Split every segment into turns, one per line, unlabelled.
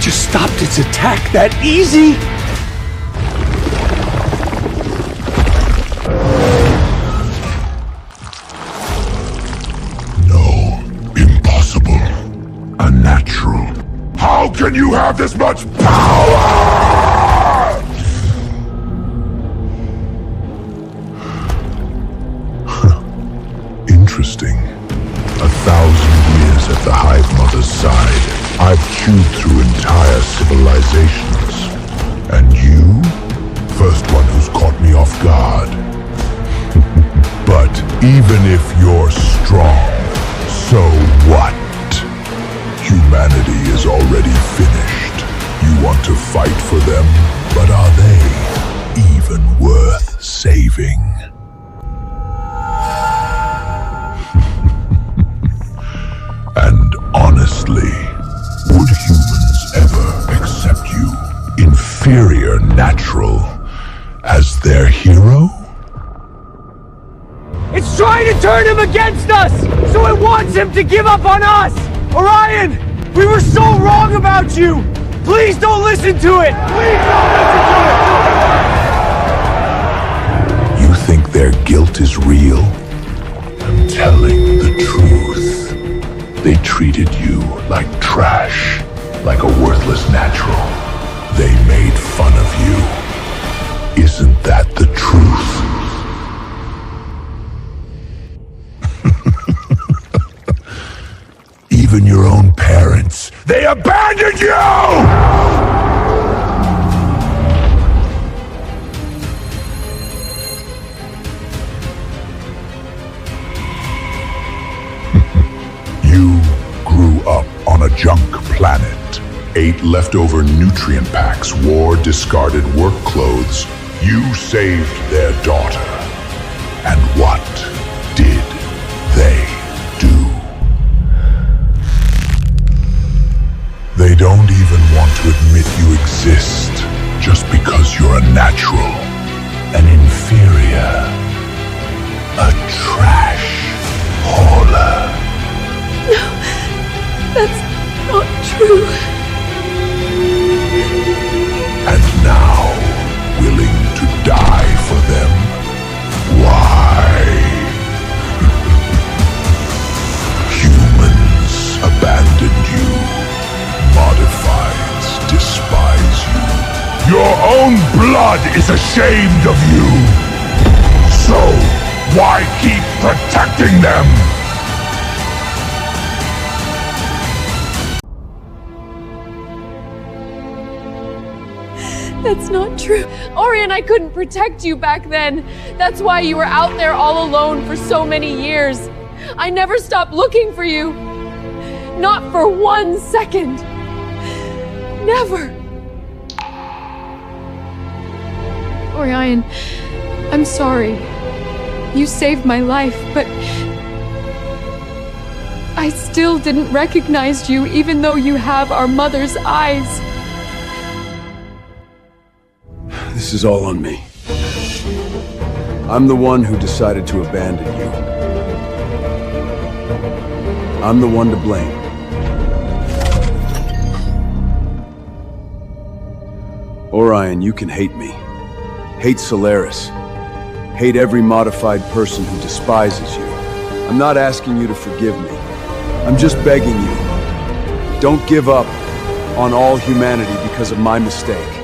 just stopped its attack that easy?
No, impossible. Unnatural. How can you have this much power? Interesting. 1,000 years at the Hive Mother's side, I've chewed through entire civilizations. And you? First one who's caught me off guard. But even if you're strong, so what? Humanity is already finished. You want to fight for them, but are they even worth saving? And honestly, would humans ever accept you, inferior natural, as their hero?
It's trying to turn him against us, so it wants him to give up on us! Orion! We were so wrong about you! Please don't listen to it! Please don't listen to it!
You think their guilt is real? I'm telling the truth. They treated you like trash, like a worthless natural. They made fun of you. Isn't that the truth? Even your own parents, they abandoned you! You grew up on a junk planet, ate leftover nutrient packs, wore discarded work clothes. You saved their daughter. And what did they do? They don't even want to admit you exist just because you're a natural, an inferior, a trash hauler.
No, that's not true.
And now, willing to die for them? Why? Humans abandoned you. Modifieds despise you. Your own blood is ashamed of you. So, why keep protecting them?
That's not true. Orion, I couldn't protect you back then. That's why you were out there all alone for so many years. I never stopped looking for you. Not for 1 second. Never. Orion, I'm sorry. You saved my life, but I still didn't recognize you even though you have our mother's eyes.
This is all on me. I'm the one who decided to abandon you. I'm the one to blame. Orion, you can hate me. Hate Solaris. Hate every modified person who despises you. I'm not asking you to forgive me. I'm just begging you. Don't give up on all humanity because of my mistake.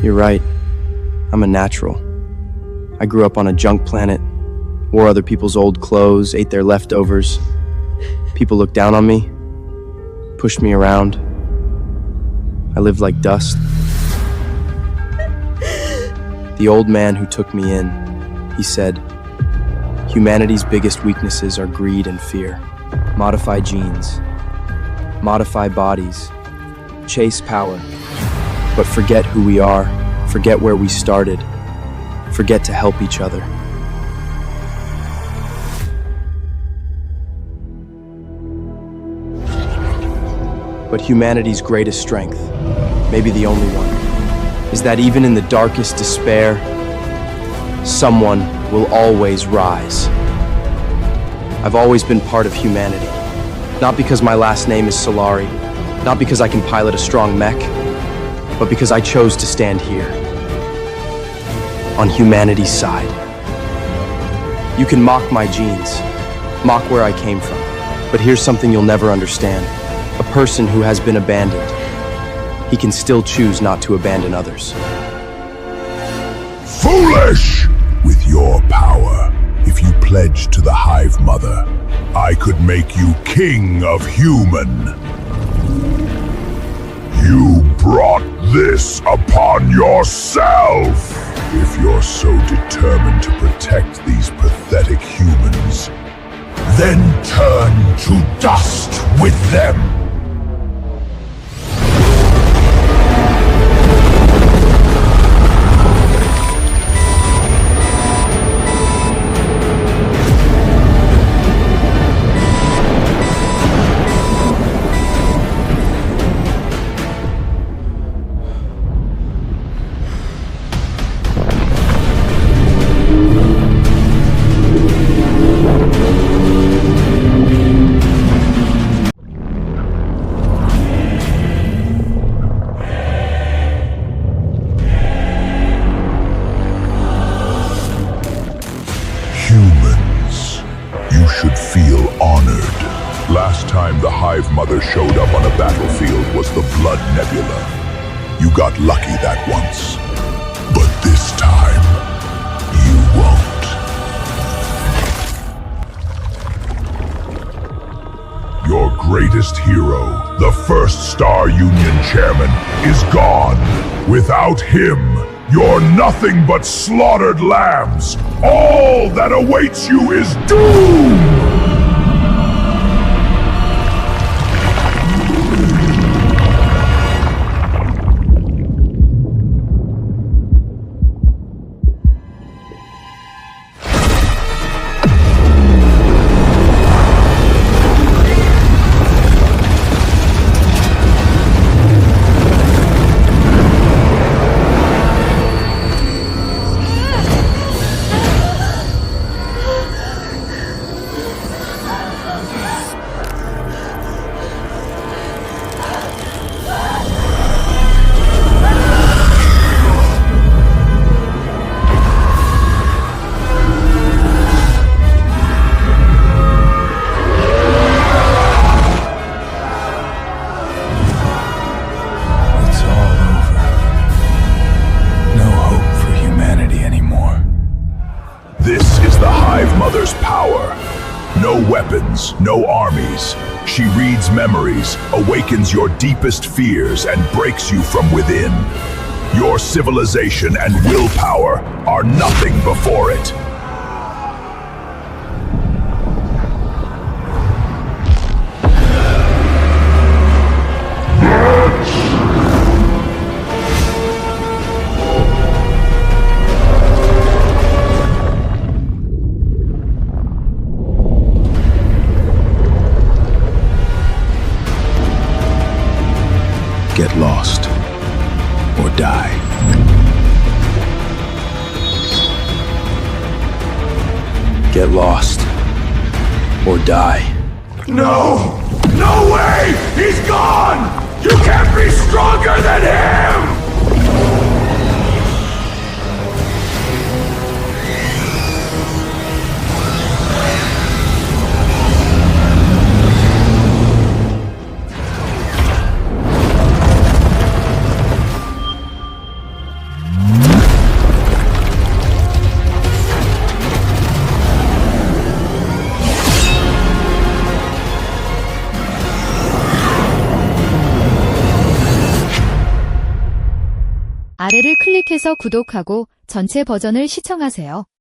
You're right. I'm a natural. I grew up on a junk planet, wore other people's old clothes, ate their leftovers. People looked down on me, pushed me around. I lived like dust. The old man who took me in, he said, humanity's biggest weaknesses are greed and fear. Modify genes, modify bodies, chase power. But forget who we are, forget where we started, forget to help each other. But humanity's greatest strength, maybe the only one, is that even in the darkest despair, someone will always rise. I've always been part of humanity. Not because my last name is Solari, not because I can pilot a strong mech, but because I chose to stand here, on humanity's side. You can mock my genes, mock where I came from, but here's something you'll never understand. A person who has been abandoned, he can still choose not to abandon others.
Foolish! With your power, if you pledge to the Hive Mother, I could make you king of human. You brought this upon yourself! If you're so determined to protect these pathetic humans, then turn to dust with them! Humans, you should feel honored. Last time the Hive Mother showed up on a battlefield was the Blood Nebula. You got lucky that once. But this time, you won't. Your greatest hero, the first Star Union chairman, is gone. Without him, you're nothing but slaughtered lambs. All that awaits you is doom! No weapons, no armies. She reads memories, awakens your deepest fears, and breaks you from within. Your civilization and willpower are nothing before it.
Get lost or die.
Get lost or die.
No! No way! He's gone! You can't be stronger than him!
아래를 클릭해서 구독하고 전체 버전을 시청하세요.